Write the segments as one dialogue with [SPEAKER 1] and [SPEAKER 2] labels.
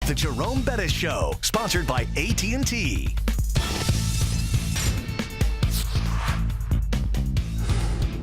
[SPEAKER 1] The Jerome Bettis Show, sponsored by AT&T.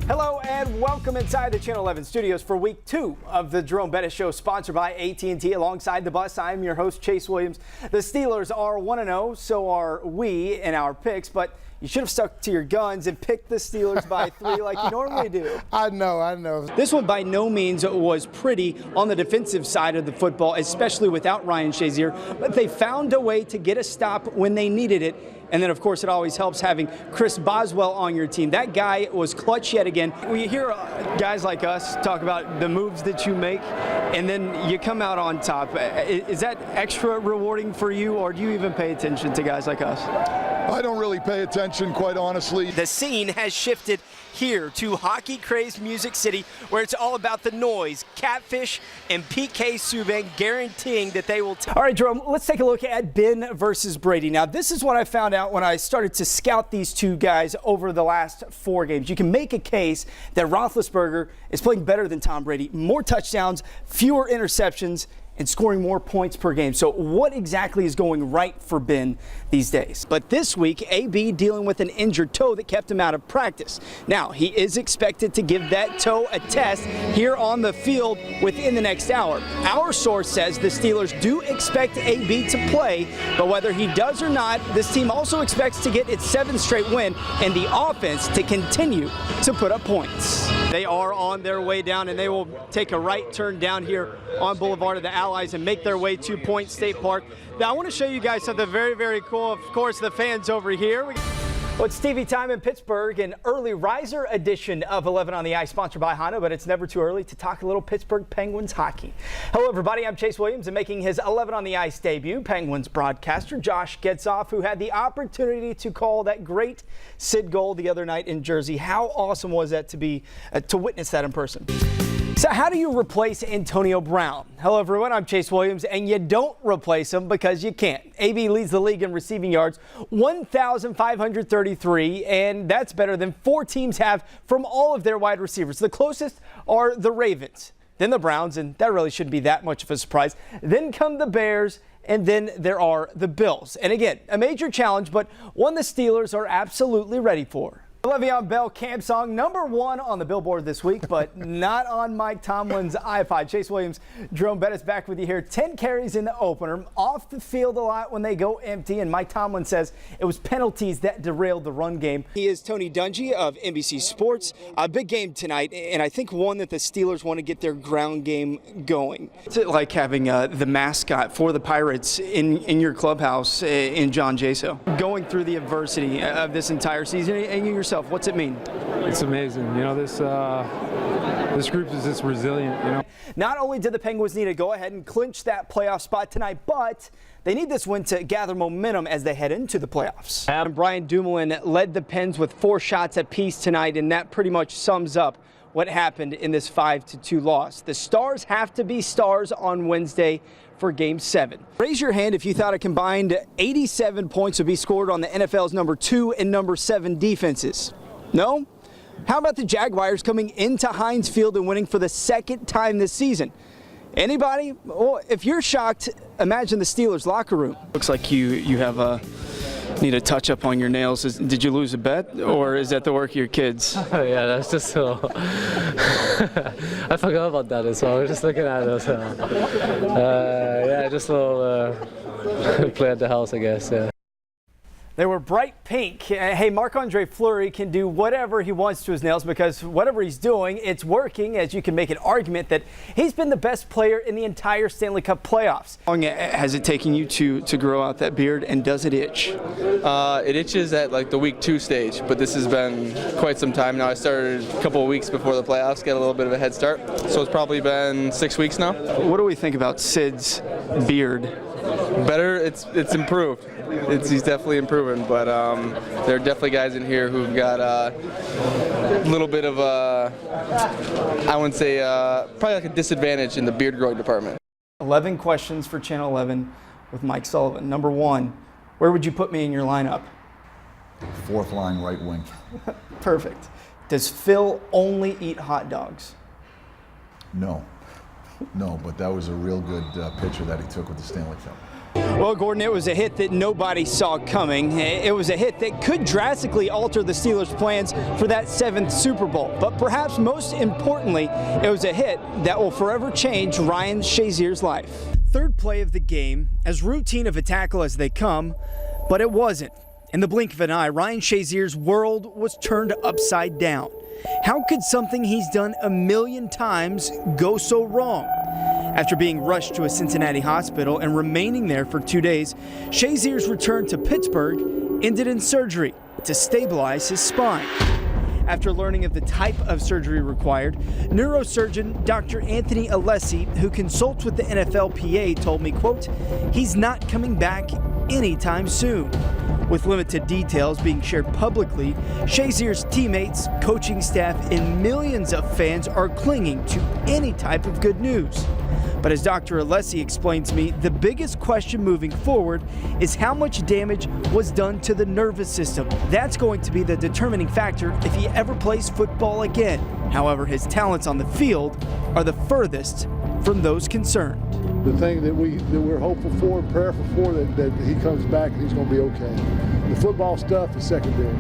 [SPEAKER 2] Hello and welcome inside the Channel 11 studios for week 2 of the Jerome Bettis Show, sponsored by AT&T. Alongside the bus, I'm your host, Chase Williams. The Steelers are 1-0, so are we in our picks, but you should have stuck to your guns and picked the Steelers by 3 like you normally do.
[SPEAKER 3] I know.
[SPEAKER 2] This one by no means was pretty on the defensive side of the football, especially without Ryan Shazier, but they found a way to get a stop when they needed it. And then, of course, it always helps having Chris Boswell on your team. That guy was clutch yet again. We hear guys like us talk about the moves that you make, and then you come out on top. Is that extra rewarding for you, or do you even pay attention to guys like us?
[SPEAKER 4] I don't really pay attention, quite honestly.
[SPEAKER 2] The scene has shifted here to hockey-crazed Music City, where it's all about the noise, Catfish, and PK Subban guaranteeing that they will. All right, Jerome, let's take a look at Ben versus Brady. Now, this is what I found out when I started to scout these two guys over the last 4 games. You can make a case that Roethlisberger is playing better than Tom Brady, more touchdowns, fewer interceptions, and scoring more points per game. So what exactly is going right for Ben these days? But this week, AB dealing with an injured toe that kept him out of practice. Now, he is expected to give that toe a test here on the field within the next hour. Our source says the Steelers do expect AB to play, but whether he does or not, this team also expects to get its 7th straight win and the offense to continue to put up points. They are on their way down, and they will take a right turn down here on Boulevard of the Allies and make their way to Point State Park. Now, I want to show you guys something very, very cool. Of course, the fans over here. Well, it's TV time in Pittsburgh, an early riser edition of 11 on the Ice, sponsored by Honda, but it's never too early to talk a little Pittsburgh Penguins hockey. Hello, everybody. I'm Chase Williams, and making his 11 on the Ice debut, Penguins broadcaster Josh Getzoff, who had the opportunity to call that great Sid goal the other night in Jersey. How awesome was that to witness that in person? So how do you replace Antonio Brown? Hello, everyone. I'm Chase Williams, and you don't replace him because you can't. AB leads the league in receiving yards, 1,533, and that's better than 4 teams have from all of their wide receivers. The closest are the Ravens, then the Browns, and that really shouldn't be that much of a surprise. Then come the Bears, and then there are the Bills. And again, a major challenge, but one the Steelers are absolutely ready for. Le'Veon Bell camp song, #1 on the Billboard this week, but not on Mike Tomlin's iPod. Chase Williams, Jerome Bettis back with you here. 10 carries in the opener, off the field a lot when they go empty, and Mike Tomlin says it was penalties that derailed the run game. He is Tony Dungy of NBC Sports. A big game tonight, and I think one that the Steelers want to get their ground game going. It's like having the mascot for the Pirates in your clubhouse in John Jaso. Going through the adversity of this entire season, and you yourself, what's it mean?
[SPEAKER 5] It's amazing. You know, this group is just resilient, you know.
[SPEAKER 2] Not only did the Penguins need to go ahead and clinch that playoff spot tonight, but they need this win to gather momentum as they head into the playoffs. And Brian Dumoulin led the Pens with 4 shots apiece tonight, and that pretty much sums up what happened in this 5-2 loss. The Stars have to be stars on Wednesday for Game 7. Raise your hand if you thought a combined 87 points would be scored on the NFL's number 2 and number 7 defenses. No? How about the Jaguars coming into Heinz Field and winning for the 2nd time this season? Anybody? Well, if you're shocked, imagine the Steelers locker room. Looks like you have need a touch up on your nails. Did you lose a bet, or is that the work of your kids?
[SPEAKER 5] Yeah, that's just so. I forgot about that as well. We're just looking at it. Yeah, just a little play at the house, I guess. Yeah.
[SPEAKER 2] They were bright pink. Hey, Marc-Andre Fleury can do whatever he wants to his nails because whatever he's doing, it's working, as you can make an argument that he's been the best player in the entire Stanley Cup playoffs. How long has it taken you to grow out that beard, and does it itch?
[SPEAKER 6] It itches at like the week 2 stage, but this has been quite some time now. I started a couple of weeks before the playoffs, got a little bit of a head start, so it's probably been 6 weeks now.
[SPEAKER 2] What do we think about Sid's beard?
[SPEAKER 6] Better, it's improved. He's definitely improving, but there are definitely guys in here who've got a little bit of a, I wouldn't say, probably like a disadvantage in the beard growing department.
[SPEAKER 2] 11 questions for Channel 11 with Mike Sullivan. Number 1, where would you put me in your lineup?
[SPEAKER 4] 4th line right wing.
[SPEAKER 2] Perfect. Does Phil only eat hot dogs?
[SPEAKER 4] No. No, but that was a real good picture that he took with the Stanley Cup.
[SPEAKER 2] Well, Gordon, it was a hit that nobody saw coming. It was a hit that could drastically alter the Steelers' plans for that 7th Super Bowl. But perhaps most importantly, it was a hit that will forever change Ryan Shazier's life. Third play of the game, as routine of a tackle as they come, but it wasn't. In the blink of an eye, Ryan Shazier's world was turned upside down. How could something he's done a million times go so wrong? After being rushed to a Cincinnati hospital and remaining there for 2 days, Shazier's return to Pittsburgh ended in surgery to stabilize his spine. After learning of the type of surgery required, neurosurgeon Dr. Anthony Alessi, who consults with the NFLPA, told me, quote, he's not coming back anytime soon. With limited details being shared publicly, Shazier's teammates, coaching staff, and millions of fans are clinging to any type of good news. But as Dr. Alessi explained to me, the biggest question moving forward is how much damage was done to the nervous system. That's going to be the determining factor if he ever plays football again. However, his talents on the field are the furthest from those concerned.
[SPEAKER 3] The thing that we're hopeful for and prayerful for, that he comes back and he's going to be okay. The football stuff is secondary.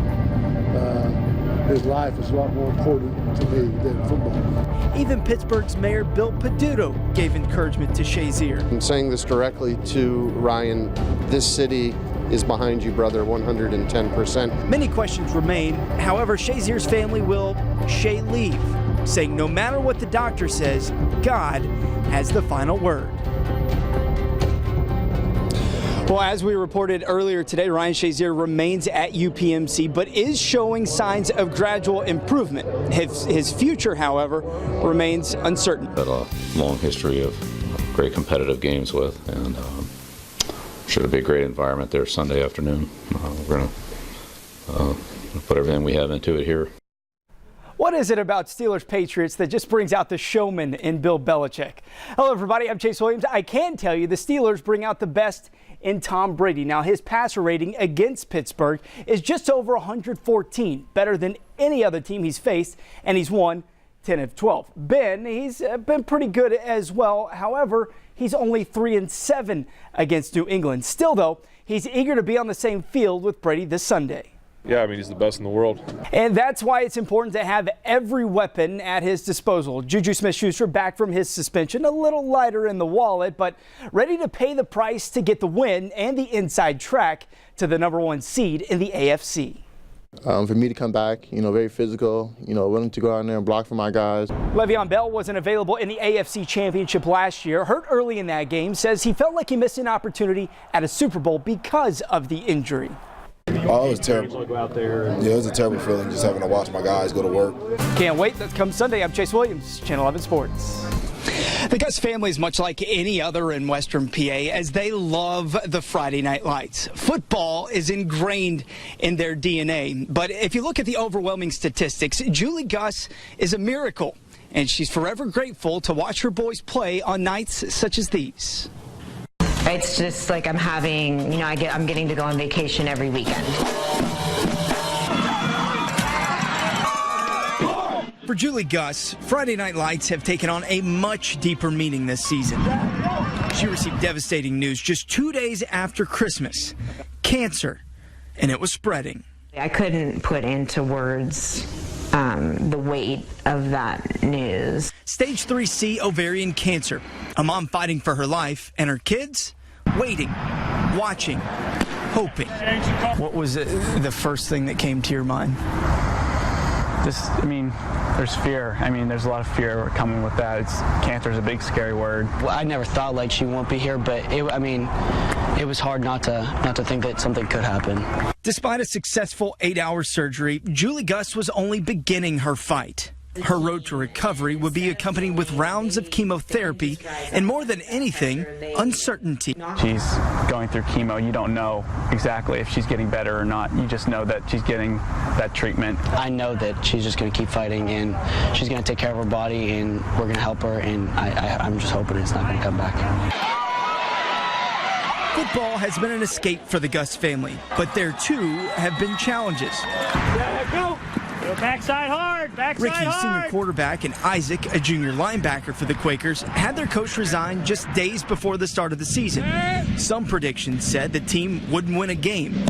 [SPEAKER 3] His life is a lot more important to me than football.
[SPEAKER 2] Even Pittsburgh's Mayor Bill Peduto gave encouragement to Shazier.
[SPEAKER 7] I'm saying this directly to Ryan. This city is behind you, brother, 110%.
[SPEAKER 2] Many questions remain. However, Shazier's family will leave, saying no matter what the doctor says, God has the final word. Well, as we reported earlier today, Ryan Shazier remains at UPMC, but is showing signs of gradual improvement. His future, however, remains uncertain.
[SPEAKER 8] Had a long history of great competitive games with, and should be a great environment there Sunday afternoon. We're going to put everything we have into it here.
[SPEAKER 2] What is it about Steelers Patriots that just brings out the showman in Bill Belichick? Hello, everybody. I'm Chase Williams. I can tell you the Steelers bring out the best in Tom Brady. Now, his passer rating against Pittsburgh is just over 114, better than any other team he's faced, and he's won 10 of 12. Ben, he's been pretty good as well. However, he's only 3-7 against New England. Still, though, he's eager to be on the same field with Brady this Sunday.
[SPEAKER 9] Yeah, I mean, he's the best in the world.
[SPEAKER 2] And that's why it's important to have every weapon at his disposal. Juju Smith-Schuster back from his suspension, a little lighter in the wallet, but ready to pay the price to get the win and the inside track to the #1 seed in the AFC.
[SPEAKER 7] For me to come back, very physical, willing to go out there and block for my guys.
[SPEAKER 2] Le'Veon Bell wasn't available in the AFC Championship last year. Hurt early in that game, says he felt like he missed an opportunity at a Super Bowl because of the injury.
[SPEAKER 10] Oh, it was terrible. Yeah, it was a terrible feeling just having to watch my guys go to work.
[SPEAKER 2] Can't wait. That comes Sunday. I'm Chase Williams, Channel 11 Sports. The Gus family is much like any other in Western PA, as they love the Friday Night Lights. Football is ingrained in their DNA. But if you look at the overwhelming statistics, Julie Gus is a miracle, and she's forever grateful to watch her boys play on nights such as these.
[SPEAKER 11] It's just like I'm having, I'm getting to go on vacation every weekend.
[SPEAKER 2] For Julie Gus, Friday Night Lights have taken on a much deeper meaning this season. She received devastating news just 2 days after Christmas. Cancer, and it was spreading.
[SPEAKER 11] I couldn't put into words the weight of that news.
[SPEAKER 2] Stage 3C ovarian cancer. A mom fighting for her life, and her kids waiting, watching, hoping. What was the first thing that came to your mind?
[SPEAKER 12] There's fear. There's a lot of fear coming with that. Cancer is a big, scary word.
[SPEAKER 13] Well, I never thought she won't be here, but it was hard not to think that something could happen.
[SPEAKER 2] Despite a successful 8-hour surgery, Julie Gus was only beginning her fight. Her road to recovery would be accompanied with rounds of chemotherapy and, more than anything, uncertainty.
[SPEAKER 12] She's going through chemo. You don't know exactly if she's getting better or not. You just know that she's getting that treatment.
[SPEAKER 13] I know that she's just going to keep fighting, and she's going to take care of her body, and we're going to help her, and I'm just hoping it's not going to come back.
[SPEAKER 2] Football has been an escape for the Gus family, but there too have been challenges.
[SPEAKER 14] Go backside hard, backside
[SPEAKER 2] Ricky,
[SPEAKER 14] hard.
[SPEAKER 2] senior quarterback, and Isaac, a junior linebacker for the Quakers, had their coach resign just days before the start of the season. Some predictions said the team wouldn't win a game.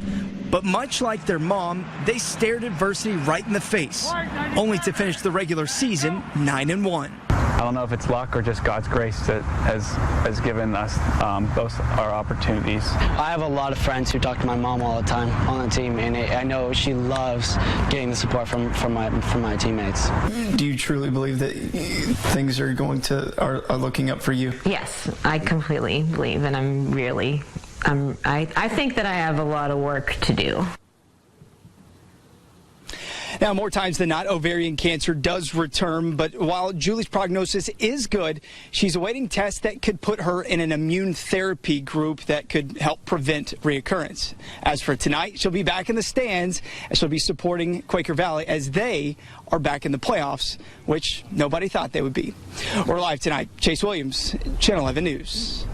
[SPEAKER 2] But much like their mom, they stared adversity right in the face, only to finish the regular season 9-1.
[SPEAKER 12] I don't know if it's luck or just God's grace that has given us both our opportunities.
[SPEAKER 13] I have a lot of friends who talk to my mom all the time on the team, and I know she loves getting the support from my teammates.
[SPEAKER 2] Do you truly believe that things are looking up for you?
[SPEAKER 11] Yes, I completely believe, and I think that I have a lot of work to do.
[SPEAKER 2] Now, more times than not, ovarian cancer does return, but while Julie's prognosis is good, she's awaiting tests that could put her in an immune therapy group that could help prevent reoccurrence. As for tonight, she'll be back in the stands, and she'll be supporting Quaker Valley as they are back in the playoffs, which nobody thought they would be. We're live tonight. Chase Williams, Channel 11 News.